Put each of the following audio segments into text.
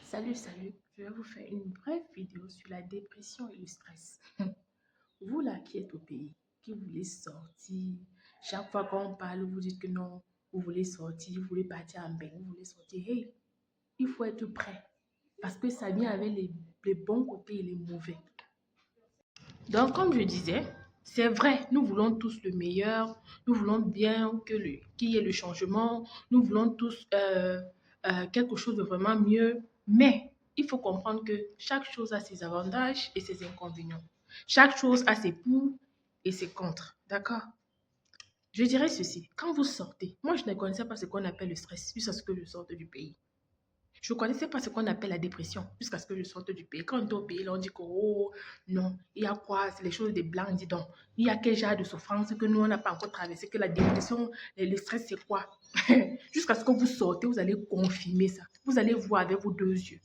Salut, je vais vous faire une brève vidéo sur la dépression et le stress. Vous là qui êtes au pays, qui voulez sortir, chaque fois qu'on parle, vous dites que non, vous voulez sortir, vous voulez partir en bain, vous voulez sortir. Hey, il faut être prêt parce que ça vient avec les bons côtés et les mauvais. Donc, comme je disais, c'est vrai, nous voulons tous le meilleur, nous voulons bien qu'il y ait le changement, nous voulons tous quelque chose de vraiment mieux, mais il faut comprendre que chaque chose a ses avantages et ses inconvénients. Chaque chose a ses pour et ses contre, d'accord? Je dirais ceci, quand vous sortez, moi je ne connaissais pas ce qu'on appelle le stress jusqu'à ce que je sorte du pays. Je ne connaissais pas ce qu'on appelle la dépression jusqu'à ce que je sorte du pays. Quand on est au pays, là, on dit que, oh, non, il y a quoi? C'est les choses des blancs, dis donc. Il y a quel genre de souffrance que nous, on n'a pas encore traversé, que la dépression, le stress, c'est quoi? Jusqu'à ce que vous sortez, vous allez confirmer ça. Vous allez voir avec vos deux yeux.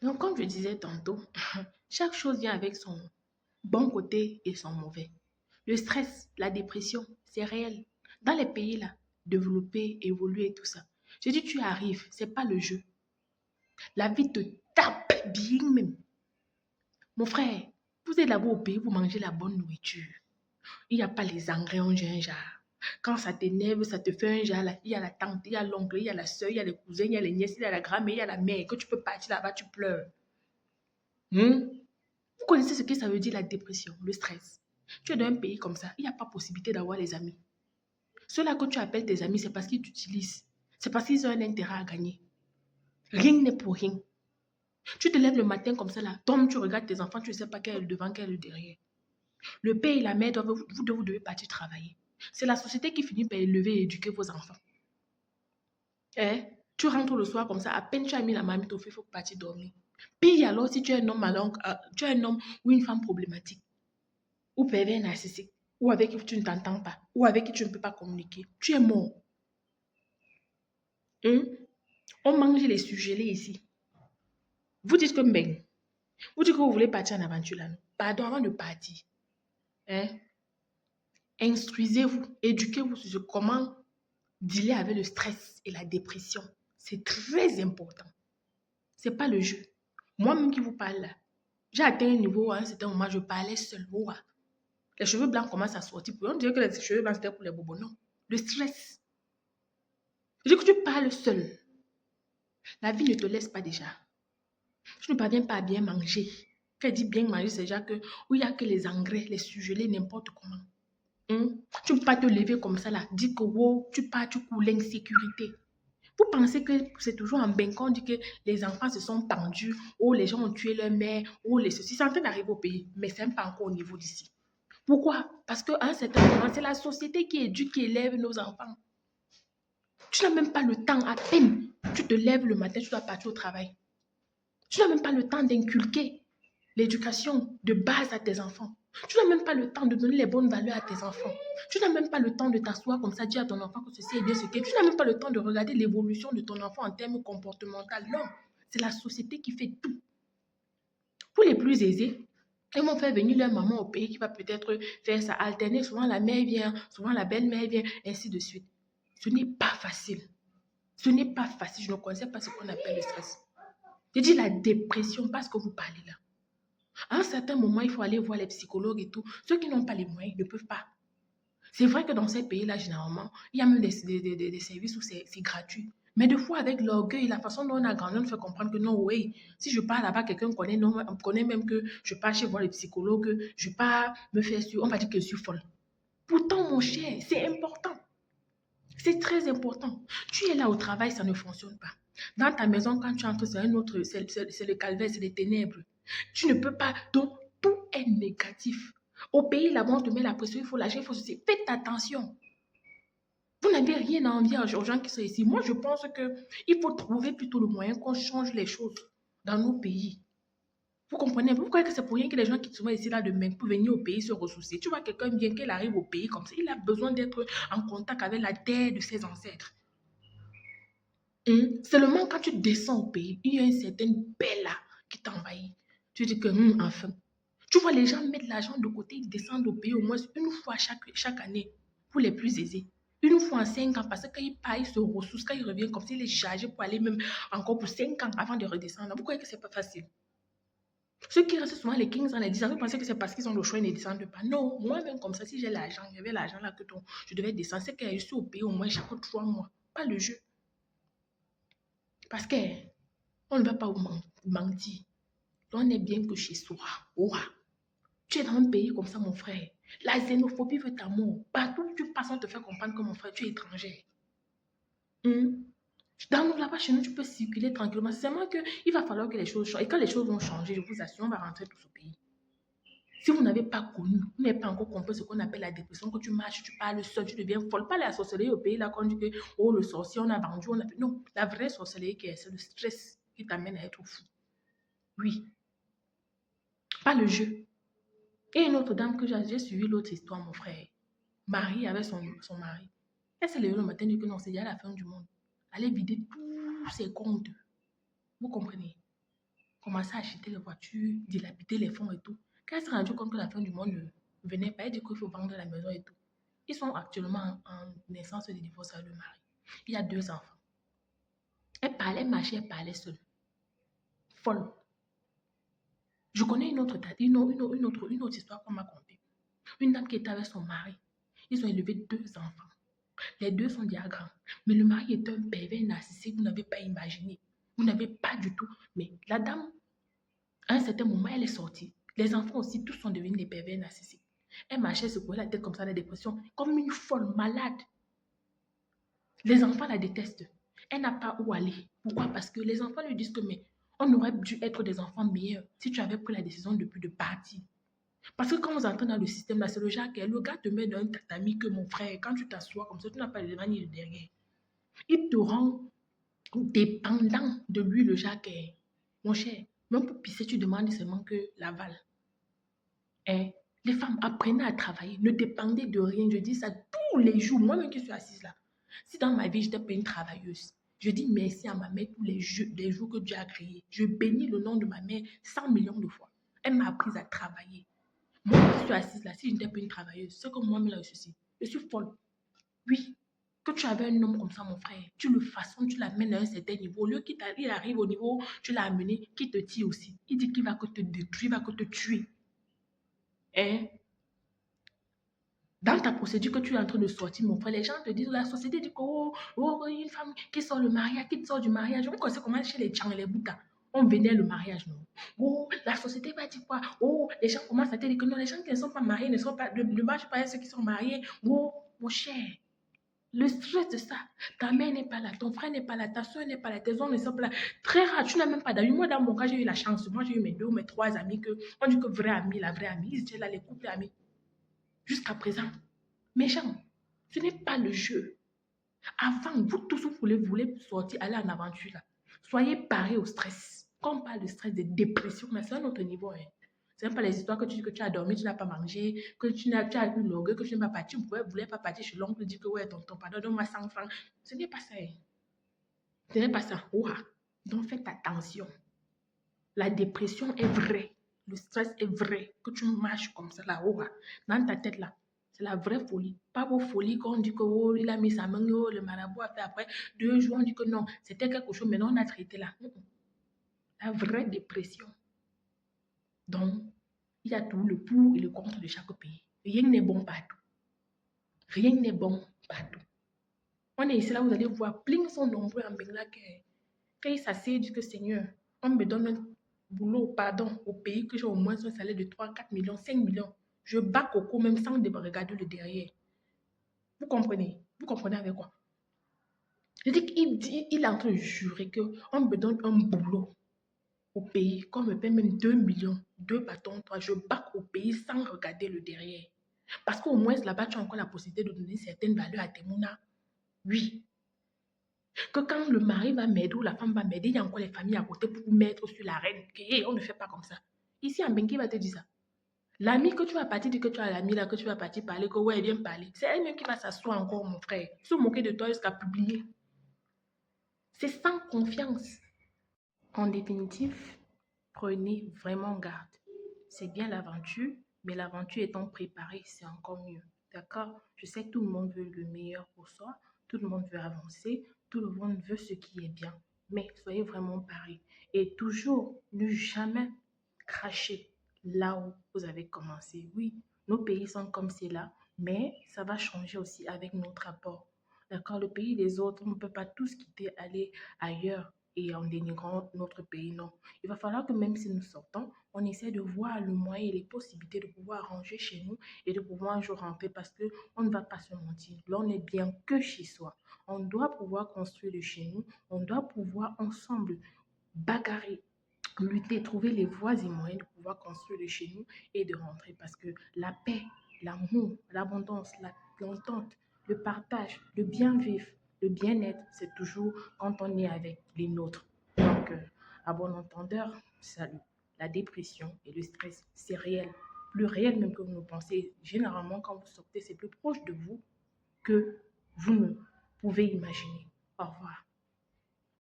Donc, comme je disais tantôt, chaque chose vient avec son bon côté et son mauvais. Le stress, la dépression, c'est réel. Dans les pays là, développés, évolués, tout ça. Je dis, tu arrives, c'est pas le jeu. La vie te tape bien même. Mon frère, vous êtes là-bas au pays, vous mangez la bonne nourriture. Il n'y a pas les engrais en gingembre. Quand ça t'énerve, ça te fait un genre, là, il y a la tante, il y a l'oncle, il y a la soeur, il y a les cousins, il y a les nièces, il y a la grand-mère, il y a la mère. Que tu peux partir là-bas, tu pleures. Vous connaissez ce que ça veut dire la dépression, le stress. Tu es dans un pays comme ça, il n'y a pas possibilité d'avoir les amis. Ceux-là que tu appelles tes amis, c'est parce qu'ils t'utilisent. C'est parce qu'ils ont un intérêt à gagner. Rien n'est pour rien. Tu te lèves le matin comme ça, là, tu regardes tes enfants, tu ne sais pas quel est le devant, quel est le derrière. Le père et la mère, vous devez partir travailler. C'est la société qui finit par élever et éduquer vos enfants. Eh? Tu rentres le soir comme ça, à peine tu as mis la marmite au feu, il faut partir dormir. Puis alors, si tu es un homme tu es un homme ou une femme problématique, ou pervers narcissique, ou avec qui tu ne t'entends pas, ou avec qui tu ne peux pas communiquer, tu es mort. On mange les sujets ici. Vous dites que ben, vous dites que vous voulez partir en aventure là. Pardon, avant de partir. Hein? Instruisez-vous, éduquez-vous sur comment dealer avec le stress et la dépression. C'est très important. Ce n'est pas le jeu. Moi-même qui vous parle là, j'ai atteint un niveau, à un certain moment, je parlais seule. Les cheveux blancs commencent à sortir. On dirait que les cheveux blancs, c'était pour les bobos. Non. Le stress. Je dis que tu parles seul. La vie ne te laisse pas déjà. Tu ne parviens pas à bien manger. Quand elle dit bien manger, c'est déjà que où il n'y a que les engrais, les surgelés, n'importe comment. Tu ne peux pas te lever comme ça là. Dis que wow, tu pars, tu cours l'insécurité. Vous pensez que c'est toujours en bain qu'on dit que les enfants se sont tendus, ou les gens ont tué leur mère, ou les ceci. C'est en train d'arriver au pays, mais ce n'est pas encore au niveau d'ici. Pourquoi? Parce qu'à un certain moment, c'est la société qui éduque, qui élève nos enfants. Tu n'as même pas le temps, à peine. Tu te lèves le matin, tu dois partir au travail. Tu n'as même pas le temps d'inculquer l'éducation de base à tes enfants. Tu n'as même pas le temps de donner les bonnes valeurs à tes enfants. Tu n'as même pas le temps de t'asseoir comme ça, dire à ton enfant que ceci est bien ce qu'est. Tu n'as même pas le temps de regarder l'évolution de ton enfant en termes comportementaux. Non, c'est la société qui fait tout. Pour les plus aisés, ils vont faire venir leur maman au pays qui va peut-être faire ça, alterner. Souvent la mère vient, souvent la belle-mère vient, ainsi de suite. Ce n'est pas facile. Ce n'est pas facile. Je ne connaissais pas ce qu'on appelle le stress. Je dis la dépression parce que vous parlez là. À un certain moment, il faut aller voir les psychologues et tout. Ceux qui n'ont pas les moyens ne peuvent pas. C'est vrai que dans ces pays-là, généralement, il y a même des services où c'est gratuit. Mais des fois, avec l'orgueil, la façon dont on a grandi, on fait comprendre que non, oui, si je pars là-bas, quelqu'un connaît, non, on connaît même que je pars chez voir les psychologues, je pars me faire sur, on va dire que je suis folle. Pourtant, mon cher, c'est important. C'est très important. Tu es là au travail, ça ne fonctionne pas. Dans ta maison, quand tu entres, c'est un autre, c'est le calvaire, c'est les ténèbres. Tu ne peux pas. Donc, tout est négatif. Au pays, là-bas, on te met la pression, il faut lâcher, il faut ceci. Faites attention. Vous n'avez rien à envier aux gens qui sont ici. Moi, je pense qu'il faut trouver plutôt le moyen qu'on change les choses dans nos pays. Vous comprenez? Vous croyez que c'est pour rien que les gens qui sont ici là demain pour venir au pays se ressourcer. Tu vois quelqu'un bien qu'il arrive au pays comme ça, il a besoin d'être en contact avec la terre de ses ancêtres. Seulement quand tu descends au pays, il y a une certaine paix là qui t'envahit. Tu dis que, enfin. Tu vois, les gens mettent l'argent de côté, ils descendent au pays au moins une fois chaque année pour les plus aisés. Une fois en 5 ans, parce que quand il part, il se ressource, quand il revient comme s'il est chargé pour aller même encore pour 5 ans avant de redescendre. Vous croyez que c'est pas facile? Ceux qui restent souvent les 15 ans, les 10 ans, vous pensez que c'est parce qu'ils ont le choix, ils ne descendent pas. Non, moi-même comme ça, si j'ai l'argent, j'avais l'argent là que je devais descendre, c'est que je suis au pays au moins chaque 3 mois. Pas le jeu. Parce que on ne va pas vous mentir. On est bien que chez soi. Ouah. Tu es dans un pays comme ça, mon frère. La xénophobie veut ta mort. Partout où tu passes, on te fait comprendre que mon frère, tu es étranger. Dans nous, là-bas, chez nous, tu peux circuler tranquillement. C'est seulement qu'il va falloir que les choses changent. Et quand les choses vont changer, je vous assure, on va rentrer tous au pays. Si vous n'avez pas connu, vous n'avez pas encore compris ce qu'on appelle la dépression, que tu marches, tu parles seul, tu deviens folle. Pas la sorcellerie au pays, là, quand on dit que, oh, le sorcier, on a vendu, on a... Non, la vraie sorcellerie, c'est le stress qui t'amène à être fou. Oui, pas le jeu. Et une autre dame que j'ai suivi l'autre histoire, mon frère. Marie avec son mari. Elle s'est levée le matin et dit que non, c'est déjà la fin du monde. Elle allait vider tous ses comptes. Vous comprenez? Commencer à acheter les voitures, dilapider les fonds et tout. Quand elle s'est rendue compte que la fin du monde ne venait pas, elle dit qu'il faut vendre la maison et tout. Ils sont actuellement en naissance de divorce avec le mari. Il y a 2 enfants. Elle parlait, marchait, elle parlait seule. Folle. Je connais une autre histoire qu'on m'a contée. Une dame qui était avec son mari. Ils ont élevé 2 enfants. Les 2 sont déjà grands. Mais le mari est un pervers narcissique, vous n'avez pas imaginé. Vous n'avez pas du tout. Mais la dame, à un certain moment, elle est sortie. Les enfants aussi, tous sont devenus des pervers narcissiques. Elle marchait, se courait la tête comme ça, la dépression, comme une folle malade. Les enfants la détestent. Elle n'a pas où aller. Pourquoi? Parce que les enfants lui disent que mais on aurait dû être des enfants meilleurs si tu avais pris la décision depuis de partir. Parce que quand vous entrez dans le système, là, c'est le genre que le gars te met dans un tatami que mon frère, quand tu t'assois comme ça, tu n'as pas le devant ni le derrière. Il te rend dépendant de lui, le genre que, mon cher, même pour pisser, tu demandes seulement que l'aval. Et les femmes apprenaient à travailler, ne dépendaient de rien. Je dis ça tous les jours, moi-même qui suis assise là. Si dans ma vie, je n'étais pas une travailleuse, je dis merci à ma mère tous les jours que Dieu a créés. Je bénis le nom de ma mère 100 millions de fois. Elle m'a appris à travailler. Moi qui suis assise là, si je n'étais pas une travailleuse, c'est comme moi-même là, je suis folle. Oui, que tu avais un homme comme ça, mon frère, tu le façonnes, tu l'amènes à un certain niveau. Au lieu qu'il arrive au niveau, tu l'as amené, qui te tire aussi. Il dit qu'il va que te détruire, il va que te tuer. Hein? Dans ta procédure que tu es en train de sortir, mon frère, les gens te disent, la société dit que, oh, une femme qui sort le mariage, qui sort du mariage. Vous connaissez comment chez les Tchang et les Bouddhas, on vénère le mariage, non? Oh, la société va dire quoi? Oh, les gens commencent à te dire que non, les gens qui ne sont pas mariés ne marchent pas avec ceux qui sont mariés. Oh, mon cher, le stress de ça, ta mère n'est pas là, ton frère n'est pas là, ta soeur n'est pas là, tes hommes ne sont pas là. Très rare, tu n'as même pas d'amis. Moi, dans mon cas, j'ai eu la chance. Moi, j'ai eu mes 2 ou mes 3 amis on dit que vrai ami, la vraie amie, ils étaient là, les couples amis. Jusqu'à présent. Méchant, ce n'est pas le jeu. Avant, vous tous, vous voulez sortir, aller en aventure là. Soyez parés au stress. Quand on parle de stress, de dépression, mais c'est un autre niveau. Hein. Ce n'est pas les histoires que tu dis que tu as dormi, tu n'as pas mangé, que tu as eu l'orgueil, que tu n'es pas parti. Vous ne voulez pas partir chez l'oncle, dire que ouais, tonton, pardon, donne-moi 100 francs. Ce n'est pas ça. Hein. Ce n'est pas ça. Ouah. Donc faites attention. La dépression est vraie. Le stress est vrai. Que tu marches comme ça là, ouah, dans ta tête là. C'est la vraie folie. Pas vos folies quand on dit que oh, il a mis sa main, oh, le marabout a fait après 2 jours, on dit que non, c'était quelque chose, mais non, on a traité là. La vraie dépression. Donc, il y a tout le pour et le contre de chaque pays. Rien n'est bon partout. Rien n'est bon partout. On est ici là, vous allez voir, plein sont nombreux en Bengla quand ils s'assiedent, ils disent que Seigneur, on me donne un boulot, pardon, au pays que j'ai au moins un salaire de 3, 4 millions, 5 millions. Je bats Coco même sans regarder le derrière. Vous comprenez? Vous comprenez avec quoi? Je dis qu'il est en train de jurer qu'on me donne un boulot au pays, qu'on me paie même 2 millions, 2 bâtons, 3. Je bats au pays sans regarder le derrière. Parce qu'au moins là-bas, tu as encore la possibilité de donner certaines valeurs à tes mounas. Oui. Que quand le mari va m'aider ou la femme va m'aider, il y a encore les familles à côté pour mettre sur la reine. Que, on ne fait pas comme ça. Ici, en Benki, va te dire ça. L'ami que tu vas partir, dire que tu as l'ami là, que tu vas partir parler, que ouais, viens parler. C'est elle-même qui va s'asseoir encore, mon frère. Se moquer de toi jusqu'à publier. C'est sans confiance. En définitive, prenez vraiment garde. C'est bien l'aventure, mais l'aventure étant préparée, c'est encore mieux. D'accord? Je sais que tout le monde veut le meilleur pour soi, tout le monde veut avancer, tout le monde veut ce qui est bien. Mais soyez vraiment pareil. Et toujours, ne jamais cracher là où vous avez commencé. Oui, nos pays sont comme c'est là, mais ça va changer aussi avec notre rapport. D'accord? Le pays des autres, on ne peut pas tous quitter, aller ailleurs et en dénigrant notre pays. Non. Il va falloir que même si nous sortons, on essaie de voir le moyen et les possibilités de pouvoir ranger chez nous et de pouvoir un jour rentrer parce que on ne va pas se mentir. Là, on n'est bien que chez soi. On doit pouvoir construire de chez nous. On doit pouvoir ensemble bagarrer, lutter, trouver les voies et moyens de pouvoir construire de chez nous et de rentrer parce que la paix, l'amour, l'abondance, l'entente, le partage, le bien vivre, le bien-être, c'est toujours quand on est avec les nôtres. Donc, à bon entendeur, salut. La dépression et le stress, c'est réel. Plus réel même que vous ne pensez. Généralement, quand vous sortez, c'est plus proche de vous que vous ne pouvez imaginer. Au revoir.